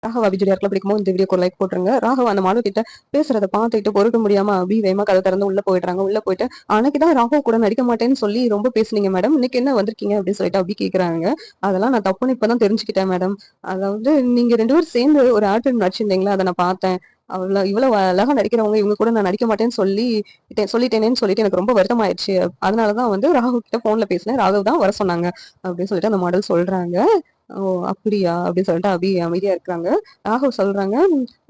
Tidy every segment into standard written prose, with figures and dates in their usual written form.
ராகவ் அபி ஜோடி யாருக்கெல்லாம் பிடிக்குமோ இந்த வீடியோக்கு ஒரு லைக் போட்டுருங்க. ராகவ் அந்த மாடு கிட்ட பேசுறத பார்த்துட்டு பொறுக்க முடியாம அபி வேகமா கதை திறந்து உள்ள போயிடுறாங்க. உள்ள போயிட்டு அன்னைக்குதான் ராகவ் கூட நடிக்க மாட்டேன்னு சொல்லி ரொம்ப பேசுனீங்க மேடம், இன்னைக்கு என்ன வந்திருக்கீங்க அப்படின்னு சொல்லிட்டு அபி கேக்குறாங்க. அதெல்லாம் நான் தப்புன்னு இப்பதான் தெரிஞ்சுக்கிட்டேன் மேடம். அதாவது நீங்க 2 பேரும் சேர்ந்து ஒரு ஆட் ஃபிலிம் நடிச்சிருந்தீங்களா, அதை நான் பார்த்தேன். இவ்வளவு அழகா நடிக்கிறவங்க இவங்க கூட நான் நடிக்க மாட்டேன்னு சொல்லிட்டேனேன்னு சொல்லிட்டு எனக்கு ரொம்ப வருத்தமாயிடுச்சு. அதனாலதான் வந்து ராகவ் கிட்ட போன்ல பேசினேன். ராகவ் தான் வர சொன்னாங்க அப்படின்னு சொல்லிட்டு அந்த மாடல் சொல்றாங்க. ஓ! அப்படியா? அப்படின்னு சொல்லிட்டு அபி அமைதியா இருக்கிறாங்க. ராகவ் சொல்றாங்க,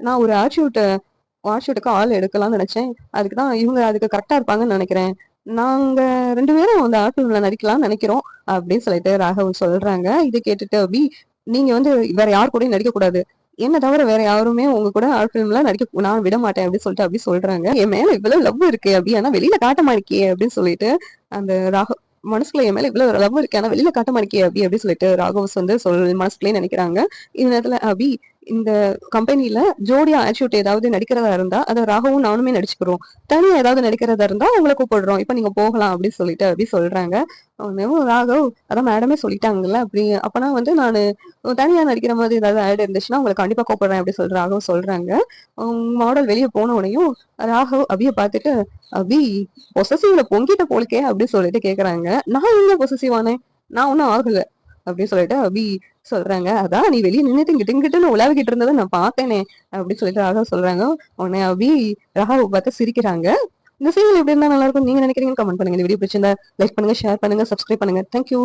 நான் ஒரு ஆட் ஷூட்டுக்கு ஆள் எடுக்கலாம்னு நினைச்சேன். அதுக்கு தான் இவங்க அதுக்கு கரெக்ட்டா இருப்பாங்கன்னு நினைக்கிறேன். நாங்க 2 பேரும் அந்த ஆட் ஃபிலிம்ல நடிக்கலாம்னு நினைக்கிறோம். அப்படின்னு சொல்லிட்டு ராகவ் சொல்றாங்க. இத கேட்டுட்டு அபி, நீங்க வந்து வேற யார் கூடயும் நடிக்கக்கூடாது. என்ன தவிர வேற யாருமே உங்க கூட ஆட் ஃபிலிம்ல நடிக்க நான் விட மாட்டேன் அப்படின்னு சொல்லிட்டு அபி சொல்றாங்க. என் மேல இவ்வளவு லவ் இருக்கு அபி, ஆனா வெளியில காட்ட மாட்டேங்கியே அப்படின்னு சொல்லிட்டு அந்த ராகவ் மனசுக்குள்ள என் மேல இவ்வளவு லவ் இருக்கு. ஆனா வெளியில காட்ட மாட்டேங்கியே அபி அப்படின்னு சொல்லிட்டு ராகவ்ஸ் வந்து மனசுக்குள்ளேயே நினைக்கிறாங்க. இந்த நேரத்துல அபி, இந்த கம்பெனில ஜோடியா ஆட்ஷூட் ஏதாவது நடிக்கிறதா இருந்தா அத ராகவும் நானுமே நடிச்சுக்கிறோம். தனியா ஏதாவது நடிக்கிறதா இருந்தா உங்களை கூப்பிடுறோம். இப்ப நீங்க போகலாம் அப்படின்னு சொல்லிட்டு அப்படி சொல்றாங்க. உடனேவும் ராகவ், அதான் மேடமே சொல்லிட்டாங்கல்ல அப்படி அப்பனா வந்து நானு தனியா நடிக்கிற மாதிரி ஏதாவது ஆட் இருந்துச்சுன்னா உங்களை கண்டிப்பா கூப்பிடுறேன் அப்படி சொல்ற ராகவ் சொல்றாங்க. மாடல் வெளியே போன உடனேயும் ராகவ் அபிய பார்த்துட்டு, அபி பொசசிவ்ல பொங்கிட்ட போலுக்கே அப்படின்னு சொல்லிட்டு கேக்குறாங்க. நான் எங்க பொசசிவ் ஆனேன், நான் ஒன்னும் ஆகல அப்படின்னு சொல்லிட்டு அபி சொல்றாங்க. அதான் நீ வெளியே நின்னுட்டு இங்கிட்டு இங்கிட்டுன்னு உலாவிக்கிட்டு இருந்ததை நான் பார்த்தேனே அப்படின்னு சொல்லிட்டு ராகவ் சொல்றாங்க. உடனே அபி ராகவ் பார்த்து சிரிக்கிறாங்க. இந்த சீரியல் எப்படி இருந்தா நல்லா இருக்கும் நீங்க நினைக்கிறீங்கன்னு கமெண்ட் பண்ணுங்க. இந்த வீடியோ பிடிச்சிருந்தா லைக் பண்ணுங்க, ஷேர் பண்ணுங்க, சப்ஸ்கிரைப் பண்ணுங்க. தேங்க்யூ.